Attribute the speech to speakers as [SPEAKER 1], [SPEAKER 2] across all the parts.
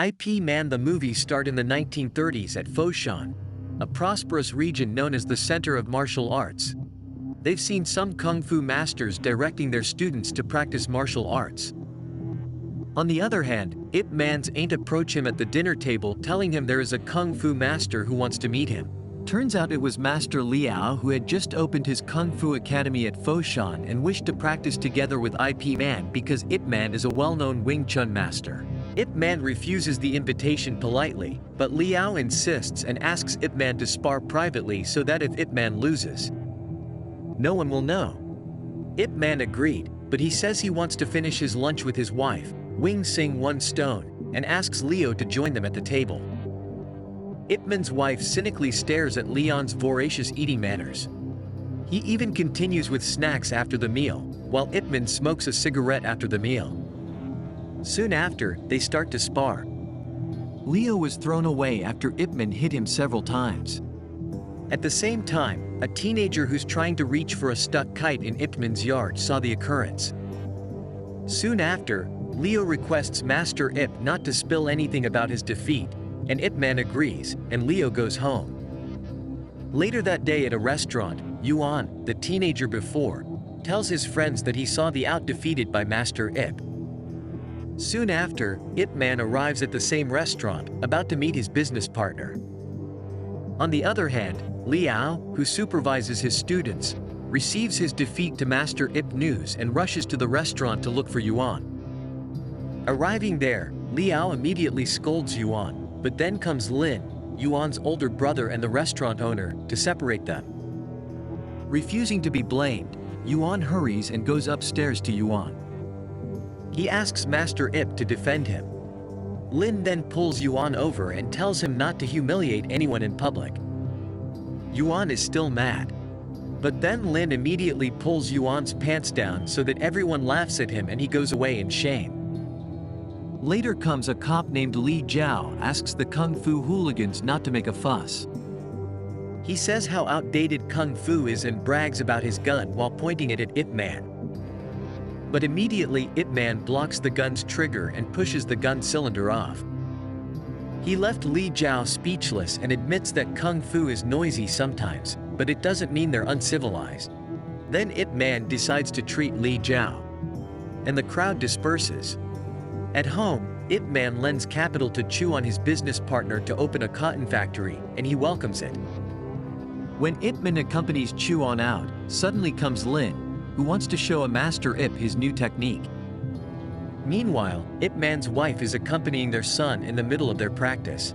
[SPEAKER 1] Ip Man the movie starred in the 1930s at Foshan, a prosperous region known as the center of martial arts. They've seen some kung fu masters directing their students to practice martial arts. On the other hand, Ip Man's ain't approach him at the dinner table telling him there is a kung fu master who wants to meet him. Turns out it was Master Liao who had just opened his Kung Fu Academy at Foshan and wished to practice together with Ip Man because Ip Man is a well-known Wing Chun master. Ip Man refuses the invitation politely, but Liao insists and asks Ip Man to spar privately so that if Ip Man loses, no one will know. Ip Man agreed, but he says he wants to finish his lunch with his wife, Wing Sing One Stone, and asks Leo to join them at the table. Ip Man's wife cynically stares at Leon's voracious eating manners. He even continues with snacks after the meal, while Ip Man smokes a cigarette after the meal. Soon after, they start to spar. Leo was thrown away after Ip Man hit him several times. At the same time, a teenager who's trying to reach for a stuck kite in Ip Man's yard saw the occurrence. Soon after, Leo requests Master Ip not to spill anything about his defeat, and Ip Man agrees, and Leo goes home. Later that day at a restaurant, Yuan, the teenager before, tells his friends that he saw the out-defeated by Master Ip. Soon after, Ip Man arrives at the same restaurant, about to meet his business partner. On the other hand, Liao, who supervises his students, receives his defeat to Master Ip news and rushes to the restaurant to look for Yuan. Arriving there, Liao immediately scolds Yuan, but then comes Lin, Yuan's older brother and the restaurant owner, to separate them. Refusing to be blamed, Yuan hurries and goes upstairs to Yuan. He asks Master Ip to defend him. Lin then pulls Yuan over and tells him not to humiliate anyone in public. Yuan is still mad. But then Lin immediately pulls Yuan's pants down so that everyone laughs at him and he goes away in shame. Later comes a cop named Li Jiao asks the Kung Fu hooligans not to make a fuss. He says how outdated Kung Fu is and brags about his gun while pointing it at Ip Man. But immediately Ip Man blocks the gun's trigger and pushes the gun cylinder off. He left Li Jiao speechless and admits that Kung Fu is noisy sometimes, but it doesn't mean they're uncivilized. Then Ip Man decides to treat Li Jiao. And the crowd disperses. At home, Ip Man lends capital to Chu on his business partner to open a cotton factory, and he welcomes it. When Ip Man accompanies Chu on out, suddenly comes Lin, who wants to show a Master Ip his new technique. Meanwhile, Ip Man's wife is accompanying their son in the middle of their practice.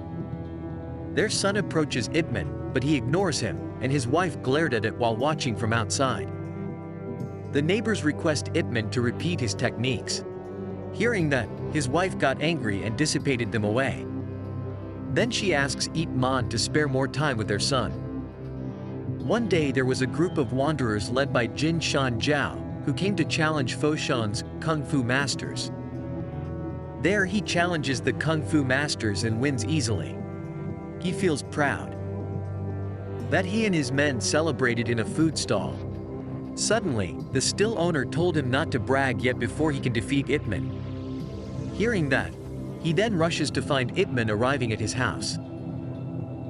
[SPEAKER 1] Their son approaches Ip Man, but he ignores him, and his wife glared at it while watching from outside. The neighbors request Ip Man to repeat his techniques. Hearing that, his wife got angry and dissipated them away. Then she asks Ip Man to spare more time with their son. One day there was a group of wanderers led by Jin Shan Jiao, who came to challenge Foshan's Kung Fu masters. There he challenges the Kung Fu masters and wins easily. He feels proud that he and his men celebrated in a food stall. Suddenly, the still owner told him not to brag yet before he can defeat Ip Man. Hearing that, he then rushes to find Ip Man arriving at his house.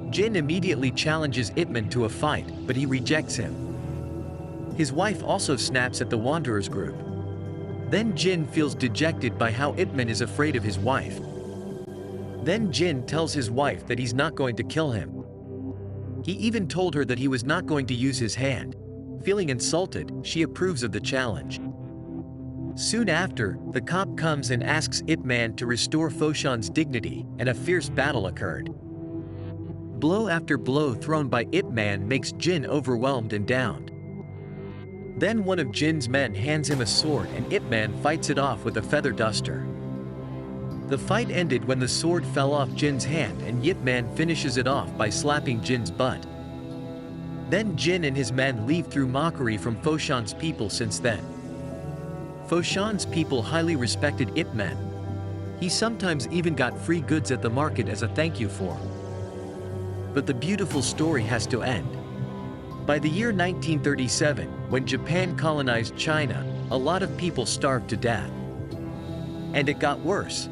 [SPEAKER 1] Jin immediately challenges Ip Man to a fight, but he rejects him. His wife also snaps at the Wanderers group. Then Jin feels dejected by how Ip Man is afraid of his wife. Then Jin tells his wife that he's not going to kill him. He even told her that he was not going to use his hand. Feeling insulted, she approves of the challenge. Soon after, the cop comes and asks Ip Man to restore Foshan's dignity, and a fierce battle occurred. Blow after blow thrown by Ip Man makes Jin overwhelmed and downed. Then one of Jin's men hands him a sword and Ip Man fights it off with a feather duster. The fight ended when the sword fell off Jin's hand and Ip Man finishes it off by slapping Jin's butt. Then Jin and his men leave through mockery from Foshan's people since then. Foshan's people highly respected Ip Man. He sometimes even got free goods at the market as a thank you for. But the beautiful story has to end. By the year 1937, when Japan colonized China, a lot of people starved to death. And it got worse.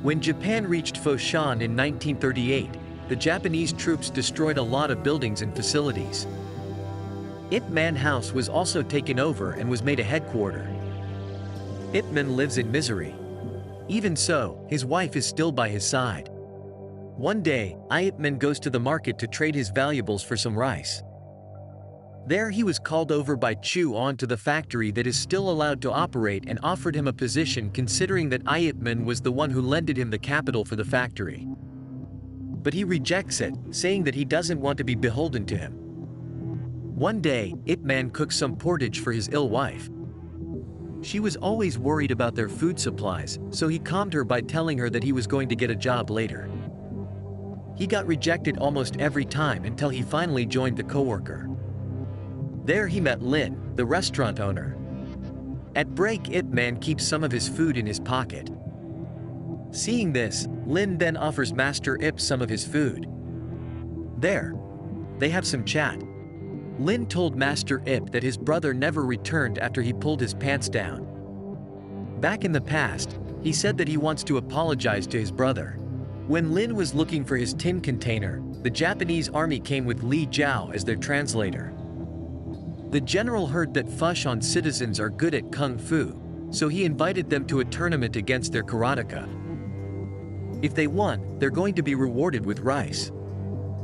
[SPEAKER 1] When Japan reached Foshan in 1938, the Japanese troops destroyed a lot of buildings and facilities. Ip Man House was also taken over and was made a headquarters. Ip Man lives in misery. Even so, his wife is still by his side. One day, Ip Man goes to the market to trade his valuables for some rice. There he was called over by Chu On to the factory that is still allowed to operate and offered him a position considering that Ip Man was the one who lended him the capital for the factory. But he rejects it, saying that he doesn't want to be beholden to him. One day, Ip Man cooks some porridge for his ill wife. She was always worried about their food supplies, so he calmed her by telling her that he was going to get a job later. He got rejected almost every time until he finally joined the coworker. There he met Lin, the restaurant owner. At break, Ip Man keeps some of his food in his pocket. Seeing this, Lin then offers Master Ip some of his food. There, they have some chat. Lin told Master Ip that his brother never returned after he pulled his pants down. Back in the past, he said that he wants to apologize to his brother. When Lin was looking for his tin container, the Japanese army came with Li Jiao as their translator. The general heard that Foshan citizens are good at kung fu, so he invited them to a tournament against their karateka. If they won, they're going to be rewarded with rice.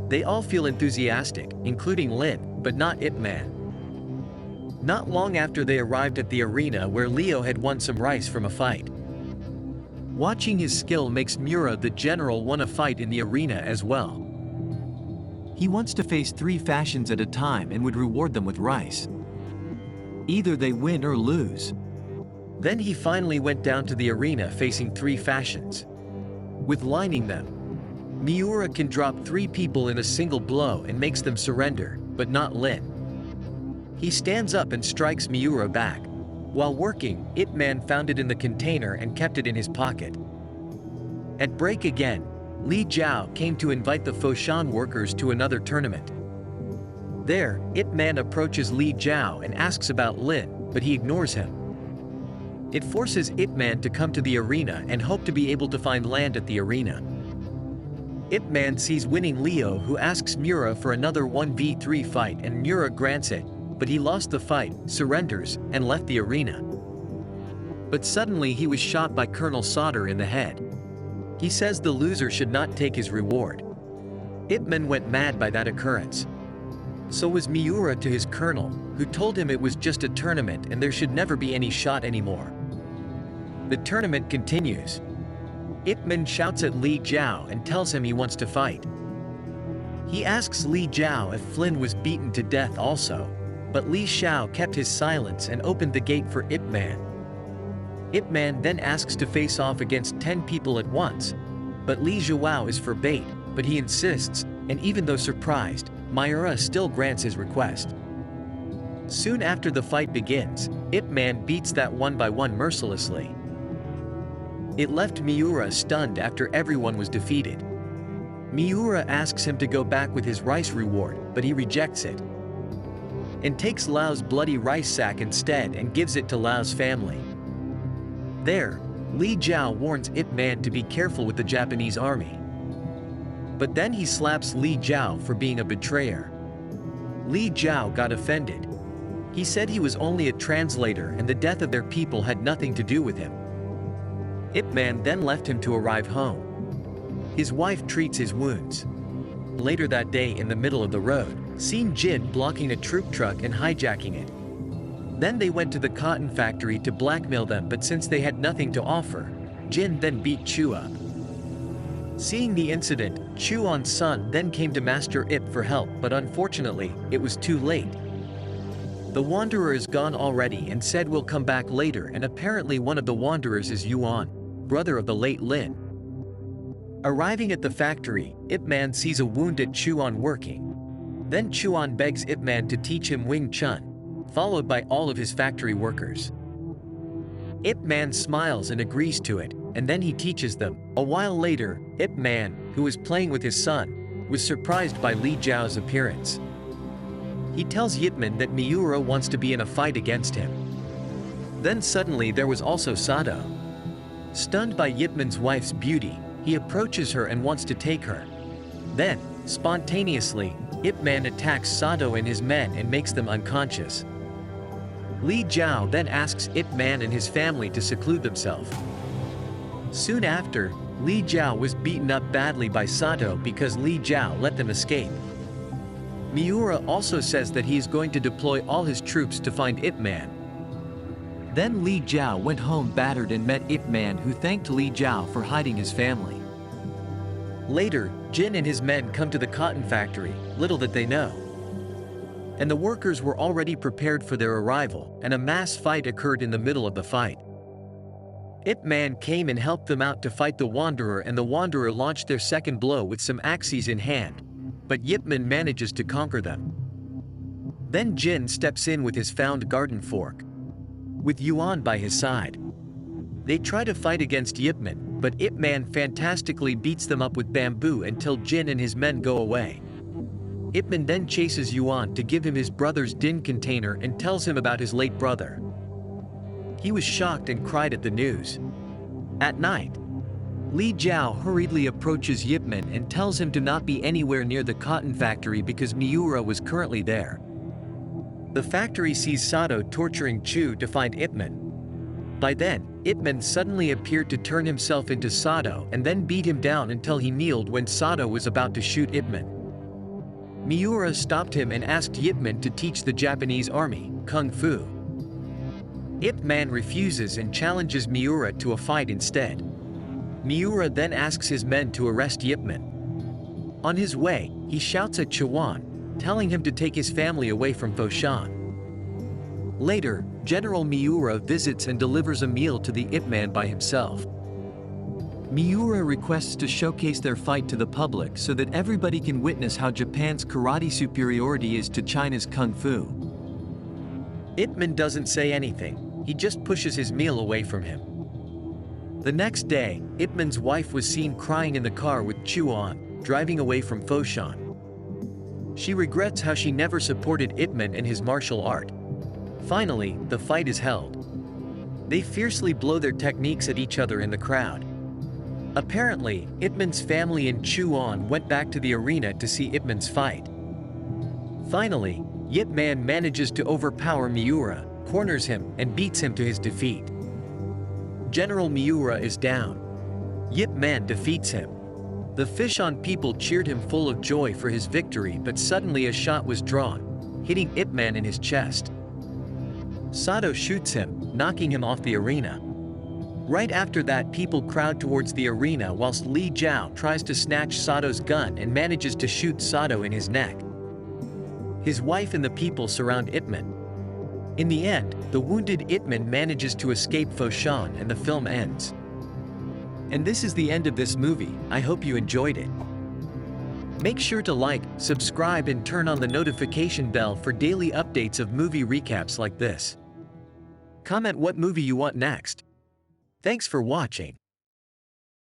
[SPEAKER 1] They all feel enthusiastic, including Lin, but not Ip Man. Not long after they arrived at the arena where Leo had won some rice from a fight. Watching his skill makes Mura the general want to fight in the arena as well. He wants to face 3 fashions at a time and would reward them with rice. Either they win or lose. Then he finally went down to the arena facing 3 fashions. With lining them, Miura can drop 3 people in a single blow and makes them surrender, but not Lin. He stands up and strikes Miura back. While working, Ip Man found it in the container and kept it in his pocket. At break again, Li Jiao came to invite the Foshan workers to another tournament. There, Ip Man approaches Li Jiao and asks about Lin, but he ignores him. It forces Ip Man to come to the arena and hope to be able to find land at the arena. Ip Man sees winning Leo, who asks Mura for another 1v3 fight, and Mura grants it, but he lost the fight, surrenders, and left the arena. But suddenly he was shot by Colonel Sauter in the head. He says the loser should not take his reward. Ip Man went mad by that occurrence. So was Miura to his colonel, who told him it was just a tournament and there should never be any shot anymore. The tournament continues. Ip Man shouts at Li Jiao and tells him he wants to fight. He asks Li Jiao if Flynn was beaten to death also, but Li Xiao kept his silence and opened the gate for Ip Man. Ip Man then asks to face off against 10 people at once, but Li Zhuao is for bait, but he insists, and even though surprised, Miura still grants his request. Soon after the fight begins, Ip Man beats that 1-by-1 mercilessly. It left Miura stunned after everyone was defeated. Miura asks him to go back with his rice reward, but he rejects it and takes Lao's bloody rice sack instead and gives it to Lao's family. There, Li Jiao warns Ip Man to be careful with the Japanese army. But then he slaps Li Jiao for being a betrayer. Li Jiao got offended. He said he was only a translator and the death of their people had nothing to do with him. Ip Man then left him to arrive home. His wife treats his wounds. Later that day, in the middle of the road, seen Jin blocking a troop truck and hijacking it. Then they went to the cotton factory to blackmail them, but since they had nothing to offer, Jin then beat Chu up. Seeing the incident, Chu On's son then came to Master Ip for help, but unfortunately, it was too late. The Wanderer is gone already and said we'll come back later, and apparently one of the Wanderers is Yuan, brother of the late Lin. Arriving at the factory, Ip Man sees a wounded Chu On working. Then Chu On begs Ip Man to teach him Wing Chun, followed by all of his factory workers. Ip Man smiles and agrees to it, and then he teaches them. A while later, Ip Man, who was playing with his son, was surprised by Li Jiao's appearance. He tells Ip Man that Miura wants to be in a fight against him. Then suddenly there was also Sato. Stunned by Yip Man's wife's beauty, he approaches her and wants to take her. Then, spontaneously, Ip Man attacks Sato and his men and makes them unconscious. Li Jiao then asks Ip Man and his family to seclude themselves. Soon after, Li Jiao was beaten up badly by Sato because Li Jiao let them escape. Miura also says that he is going to deploy all his troops to find Ip Man. Then Li Jiao went home battered and met Ip Man, who thanked Li Jiao for hiding his family. Later, Jin and his men come to the cotton factory, little that they know. And the workers were already prepared for their arrival, and a mass fight occurred in the middle of the fight. Ip Man came and helped them out to fight the Wanderer, and the Wanderer launched their second blow with some axes in hand, but Yip Man manages to conquer them. Then Jin steps in with his found garden fork, with Yuan by his side. They try to fight against Yip Man, but Ip Man fantastically beats them up with bamboo until Jin and his men go away. Ip Man then chases Yuan to give him his brother's din container and tells him about his late brother. He was shocked and cried at the news. At night, Li Jiao hurriedly approaches Yip Man and tells him to not be anywhere near the cotton factory because Miura was currently there. The factory sees Sato torturing Chu to find Ip Man. By then, Ip Man suddenly appeared to turn himself into Sato and then beat him down until he kneeled when Sato was about to shoot Ip Man. Miura stopped him and asked Yip Man to teach the Japanese army Kung Fu. Ip Man refuses and challenges Miura to a fight instead. Miura then asks his men to arrest Yip Man. On his way, he shouts at Chuan, telling him to take his family away from Foshan. Later, General Miura visits and delivers a meal to the Ip Man by himself. Miura requests to showcase their fight to the public so that everybody can witness how Japan's karate superiority is to China's kung fu. Ip Man doesn't say anything, he just pushes his meal away from him. The next day, Ip Man's wife was seen crying in the car with Chuan, driving away from Foshan. She regrets how she never supported Ip Man in his martial art. Finally, the fight is held. They fiercely blow their techniques at each other in the crowd. Apparently, Ip Man's family and Chuan went back to the arena to see Ip Man's fight. Finally, Yip Man manages to overpower Miura, corners him, and beats him to his defeat. General Miura is down. Yip Man defeats him. The Foshan people cheered him full of joy for his victory, but suddenly a shot was drawn, hitting Ip Man in his chest. Sato shoots him, knocking him off the arena. Right after that, people crowd towards the arena whilst Li Jiao tries to snatch Sato's gun and manages to shoot Sato in his neck. His wife and the people surround Ip Man. In the end, the wounded Ip Man manages to escape Foshan and the film ends. And this is the end of this movie. I hope you enjoyed it. Make sure to like, subscribe and turn on the notification bell for daily updates of movie recaps like this. Comment what movie you want next. Thanks for watching.